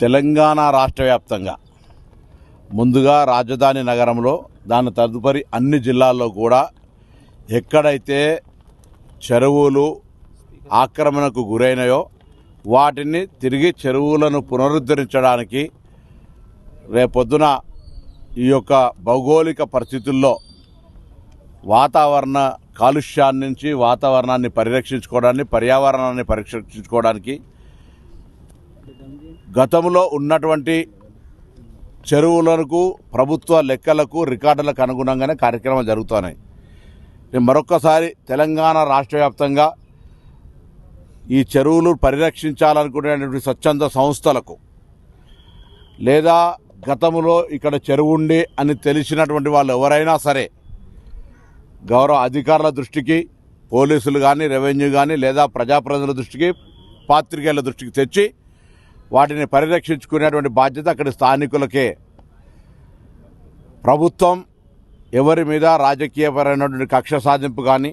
తెలంగాణ రాష్ట్ర వ్యాప్తంగా ముందుగా రాజధాని నగరంలో దాని తదుపరి అన్ని జిల్లాల్లో కూడా ఎక్కడైతే చెరువులు ఆక్రమణకు గురైనాయో వాటిని తిరిగి చెరువులను పునరుద్ధరించడానికి రేపొద్దున ఈ యొక్క భౌగోళిక పరిస్థితుల్లో వాతావరణ కాలుష్యాన్ని నుంచి వాతావరణాన్ని పరిరక్షించుకోవడానికి పర్యావరణాన్ని పరిరక్షించుకోవడానికి గతంలో ఉన్నటువంటి చెరువులకు ప్రభుత్వ లెక్కలకు రికార్డులకు అనుగుణంగానే కార్యక్రమాలు జరుగుతున్నాయి. మరొక్కసారి తెలంగాణ రాష్ట్ర వ్యాప్తంగా ఈ చెరువులు పరిరక్షించాలనుకునేటువంటి స్వచ్ఛంద సంస్థలకు లేదా గతంలో ఇక్కడ చెరువు ఉండి అని తెలిసినటువంటి వాళ్ళు ఎవరైనా సరే గౌరవ అధికారుల దృష్టికి పోలీసులు కానీ రెవెన్యూ కానీ లేదా ప్రజాప్రతినిధుల దృష్టికి పాత్రికేయుల దృష్టికి తెచ్చి వాటిని పరిరక్షించుకునేటువంటి బాధ్యత అక్కడి స్థానికులకే. ప్రభుత్వం ఎవరి మీద రాజకీయపరమైనటువంటి కక్ష సాధింపు కానీ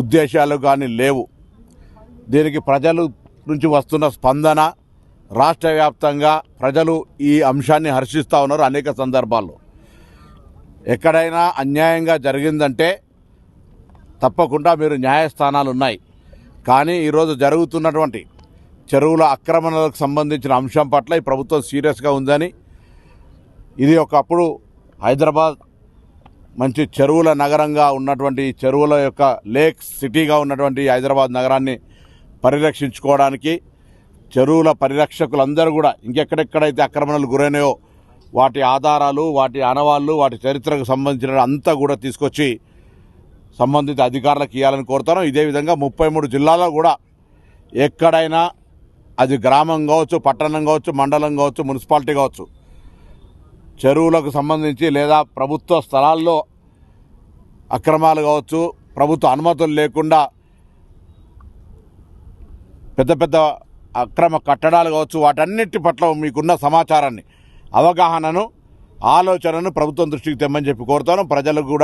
ఉద్దేశాలు కానీ లేవు. దీనికి ప్రజల నుంచి వస్తున్న స్పందన రాష్ట్ర వ్యాప్తంగా ప్రజలు ఈ అంశాన్ని హర్షిస్తూ ఉన్నారు. అనేక సందర్భాల్లో ఎక్కడైనా అన్యాయంగా జరిగిందంటే తప్పకుండా మీరు న్యాయస్థానాలు ఉన్నాయి. కానీ ఈరోజు జరుగుతున్నటువంటి చెరువుల ఆక్రమణలకు సంబంధించిన అంశం పట్ల ఈ ప్రభుత్వం సీరియస్గా ఉందని, ఇది ఒకప్పుడు హైదరాబాద్ మంచి చెరువుల నగరంగా ఉన్నటువంటి చెరువుల యొక్క లేక్ సిటీగా ఉన్నటువంటి హైదరాబాద్ నగరాన్ని పరిరక్షించుకోవడానికి చెరువుల పరిరక్షకులందరూ కూడా ఇంకెక్కడెక్కడైతే ఆక్రమణలు గురైనాయో వాటి ఆధారాలు, వాటి ఆనవాళ్ళు, వాటి చరిత్రకు సంబంధించిన అంతా కూడా తీసుకొచ్చి సంబంధిత అధికారులకు ఇవ్వాలని కోరుతాను. ఇదే విధంగా 33 జిల్లాల్లో కూడా ఎక్కడైనా అది గ్రామం కావచ్చు, పట్టణం కావచ్చు, మండలం కావచ్చు, మున్సిపాలిటీ కావచ్చు, చెరువులకు సంబంధించి లేదా ప్రభుత్వ స్థలాల్లో అక్రమాలు కావచ్చు, ప్రభుత్వ అనుమతులు లేకుండా పెద్ద పెద్ద అక్రమ కట్టడాలు కావచ్చు, వాటన్నిటి పట్ల మీకున్న సమాచారాన్ని, అవగాహనను, ఆలోచనను ప్రభుత్వం దృష్టికి తెమ్మని చెప్పి కోరుతాను. ప్రజలకు కూడా